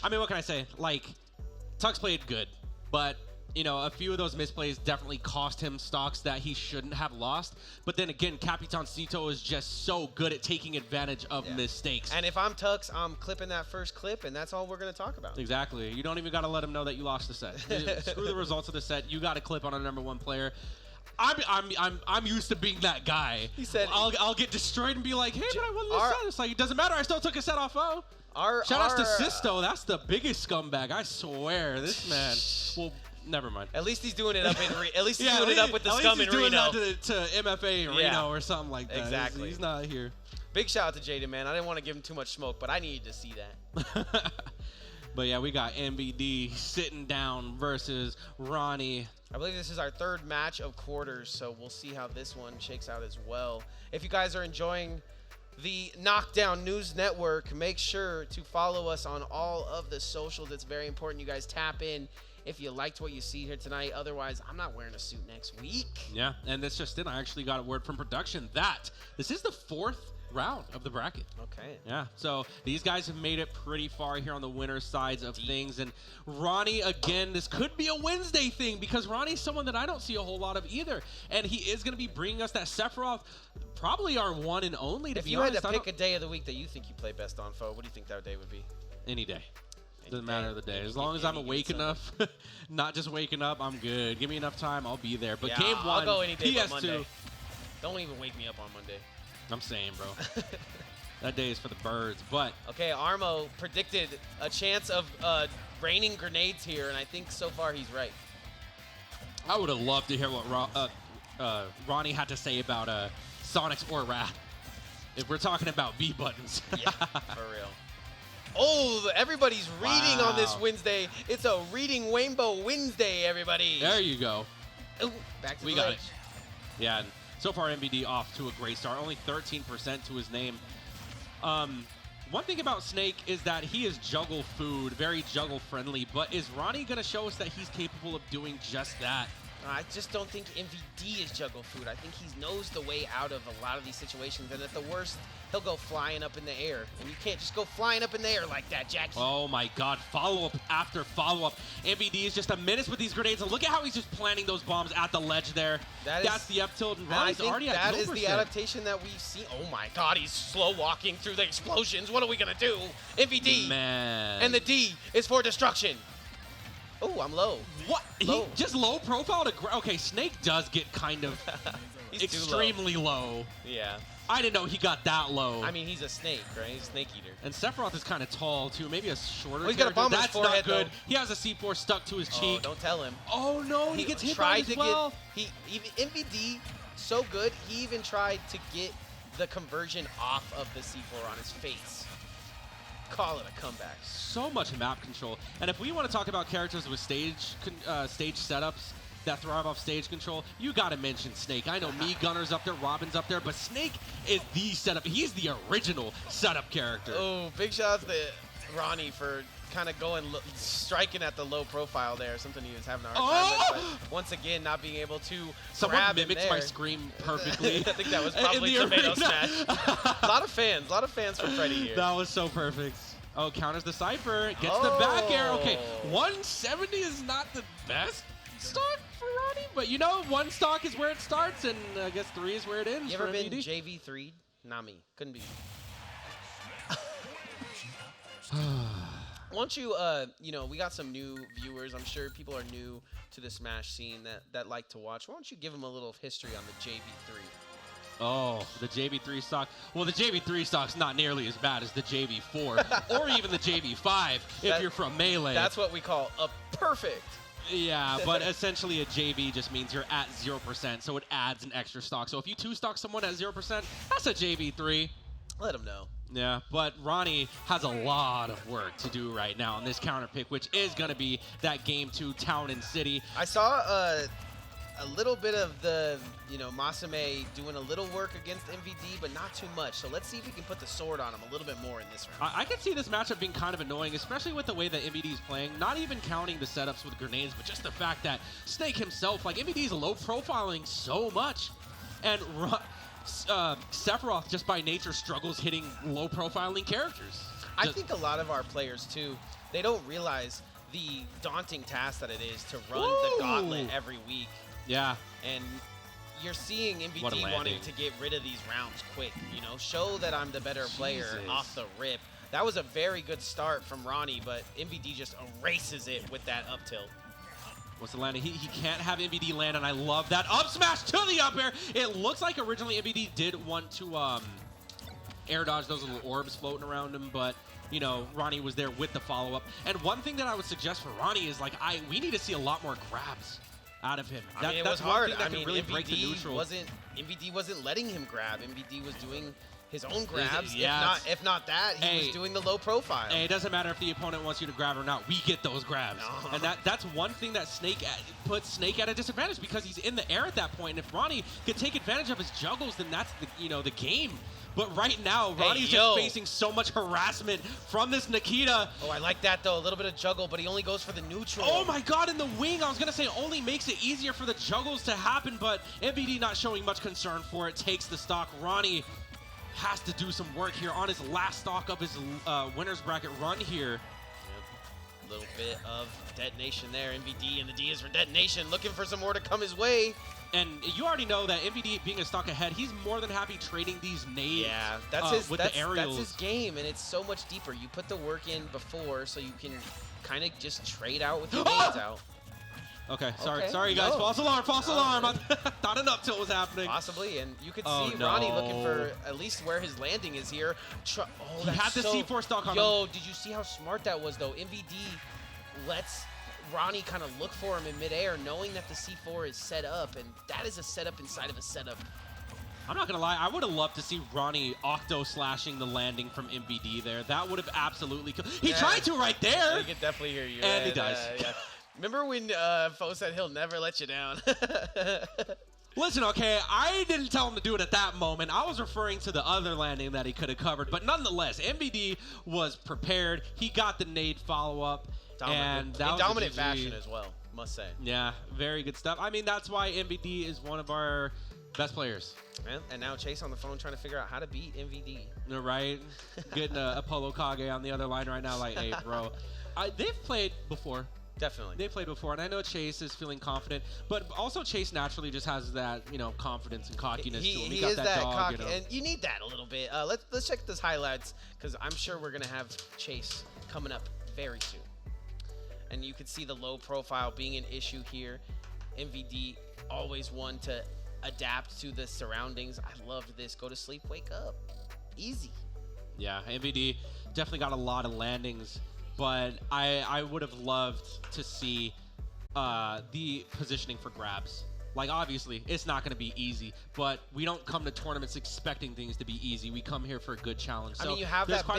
I mean, what can I say? Like, Tux played good, but you know, a few of those misplays definitely cost him stocks that he shouldn't have lost. But then again, Capitancito is just so good at taking advantage of mistakes. And if I'm Tux, I'm clipping that first clip, and that's all we're going to talk about. Exactly. You don't even got to let him know that you lost the set. Screw the results of the set. You got to clip on a #1 player. I'm used to being that guy. He said I'll get destroyed and be like, hey, but I won this set. It's like, it doesn't matter. I still took a set off O. Shout out to Sisto. That's the biggest scumbag. I swear. This man. Well, never mind. At least he's doing it up in at least he's doing it up with the scum in Reno. At least he's doing that to MFA in Reno or something like that. Exactly. He's not here. Big shout out to Jaden, man. I didn't want to give him too much smoke, but I needed to see that. But yeah, we got MVD sitting down versus Ronnie. I believe this is our third match of quarters, so we'll see how this one shakes out as well. If you guys are enjoying the Knockdown News Network, make sure to follow us on all of the socials. It's very important you guys tap in if you liked what you see here tonight. Otherwise, I'm not wearing a suit next week. Yeah, and that's just it. I actually got a word from production that this is the 4th round of the bracket. Okay. Yeah, so these guys have made it pretty far here on the winner's sides of things. And Ronnie, again, this could be a Wednesday thing because Ronnie's someone that I don't see a whole lot of either. And he is going to be bringing us that Sephiroth, probably our one and only, to be honest. If you had to pick a day of the week that you think you play best on, Fo, what do you think that day would be? Any day. Doesn't matter the day. As long as I'm awake enough, not just waking up, I'm good. Give me enough time, I'll be there. But game 1, I'll go any day PS2. but Monday. Don't even wake me up on Monday. I'm saying, bro. That day is for the birds, but... Okay, Armo predicted a chance of raining grenades here, and I think so far he's right. I would have loved to hear what Ronnie had to say about Sonic's or Wrath. If we're talking about B buttons. Yeah, for real. Oh, everybody's reading on this Wednesday. It's a Reading Rainbow Wednesday, everybody. There you go. Ooh, back to we the got ledge. it. Yeah, and so far MVD off to a great start. Only 13% to his name. One thing about Snake is that he is juggle food, very juggle friendly, but is Ronnie going to show us that he's capable of doing just that? I just don't think MVD is juggle food. I think he knows the way out of a lot of these situations, and at the worst, he'll go flying up in the air. And you can't just go flying up in the air like that, Jackie. Oh my god, follow-up after follow-up. MVD is just a menace with these grenades, and look at how he's just planting those bombs at the ledge there. That's the F-tilt, and Ronnie's already at 0%. That is the adaptation that we've seen. Oh my god, he's slow walking through the explosions. What are we going to do? MVD. Man. And the D is for destruction. Oh, I'm low. What? Low. He just low profile to... Okay, Snake does get kind of extremely low. Yeah. I didn't know he got that low. I mean, he's a snake, right? He's a snake eater. And Sephiroth is kind of tall, too. Maybe a shorter he's got a bomb in his That's forehead, not good. though. He has a C4 stuck to his cheek. Don't tell him. Oh, no. He gets hit by it as well. Even MVD, so good, he even tried to get the conversion off of the C4 on his face. Call it a comeback. So much map control. And if we want to talk about characters with stage setups that thrive off stage control, you got to mention Snake. I know me, Gunner's up there, Robin's up there, but Snake is the setup. He's the original setup character. Oh, big shout out to Ronnie for kind of striking at the low profile there. Something he was having a hard time with. But once again, not being able to Someone grab mimics him there. my scream perfectly. I think that was probably Tomato Smash. A lot of fans for Freddy here. That was so perfect. Oh, counters the Cypher, gets the back air. Okay, 170 is not the best stock for Ronnie, but you know, 1 stock is where it starts, and I guess 3 is where it ends. You ever been MVD. JV3? Not me. Couldn't be. Why don't you, you know, we got some new viewers. I'm sure people are new to the Smash scene that like to watch. Why don't you give them a little history on the JV3? Oh, the JV3 stock. Well, the JV3 stock's not nearly as bad as the JV4 or even the JV5 if you're from Melee. That's what we call a perfect. Yeah, but essentially a JV just means you're at 0%, so it adds an extra stock. So if you 2-stock someone at 0%, that's a JV3. Let them know. Yeah, but Ronnie has a lot of work to do right now on this counter pick, which is going to be that Game 2 Town and City. I saw a little bit of the, you know, Masame doing a little work against MVD, but not too much. So let's see if we can put the sword on him a little bit more in this round. I can see this matchup being kind of annoying, especially with the way that MVD is playing. Not even counting the setups with grenades, but just the fact that Snake himself, like MVD is low profiling so much. And Sephiroth, just by nature, struggles hitting low profiling characters. I think a lot of our players, too, they don't realize the daunting task that it is to run the gauntlet every week. Yeah. And you're seeing What a MVD landing. wanting to get rid of these rounds quick, you know, show that I'm the better player off the rip. That was a very good start from Ronnie, but MVD just erases it with that up tilt. What's the landing? He can't have MVD land, and I love that up smash to the up air. It looks like originally MVD did want to air dodge those little orbs floating around him, but you know, Ronnie was there with the follow-up. And one thing that I would suggest for Ronnie is, like, we need to see a lot more grabs out of him. I mean, it that's was one hard. thing that I can mean, really break the neutral. MVD wasn't letting him grab. MVD was doing his own grabs. Yeah, if not that, he was doing the low profile. Hey, it doesn't matter if the opponent wants you to grab or not. We get those grabs. And that's one thing that puts Snake at a disadvantage because he's in the air at that point. And if Ronnie could take advantage of his juggles, then that's the game. But right now, Ronnie's just facing so much harassment from this Nikita. Oh, I like that, though. A little bit of juggle, but he only goes for the neutral. Oh, my God, in the wing. I was going to say only makes it easier for the juggles to happen, but MVD not showing much concern for it. Takes the stock. Ronnie has to do some work here on his last stock of his winner's bracket run here. Yep. A little bit of detonation there. MVD, and the D is for detonation. Looking for some more to come his way. And you already know that MVD being a stock ahead, he's more than happy trading these nades. Yeah, that's his game, and it's so much deeper. You put the work in before, so you can kind of just trade out with your nades out. Okay, sorry guys. False alarm, false alarm. I thought an up tilt was happening. Possibly, and you could see Ronnie looking for at least where his landing is here. He had the C4 stock on him. Yo, did you see how smart that was, though? MVD lets Ronnie kind of look for him in midair, knowing that the C4 is set up, and that is a setup inside of a setup. I'm not gonna lie, I would have loved to see Ronnie octo slashing the landing from MVD there. That would have absolutely killed. He tried to right there. He could definitely hear you. And he does. Yeah. Remember when Foe said he'll never let you down? Listen, okay, I didn't tell him to do it at that moment. I was referring to the other landing that he could have covered. But nonetheless, MVD was prepared. He got the nade follow-up. And that was dominant fashion as well, must say. Yeah, very good stuff. I mean, that's why MVD is one of our best players. And now Chase on the phone trying to figure out how to beat MVD. Right? Getting Apollo Kage on the other line right now like, hey, bro. They've played before. Definitely. They played before, and I know Chase is feeling confident, but also Chase naturally just has that, confidence and cockiness to him. He got is that dog, cocky, and you need that a little bit. Let's check those highlights, because I'm sure we're going to have Chase coming up very soon. And you can see the low profile being an issue here. MVD always one to adapt to the surroundings. I loved this. Go to sleep, wake up. Easy. Yeah, MVD definitely got a lot of landings, but I would have loved to see the positioning for grabs. Like, obviously, it's not going to be easy, but we don't come to tournaments expecting things to be easy. We come here for a good challenge. I So mean, you have there's that quite big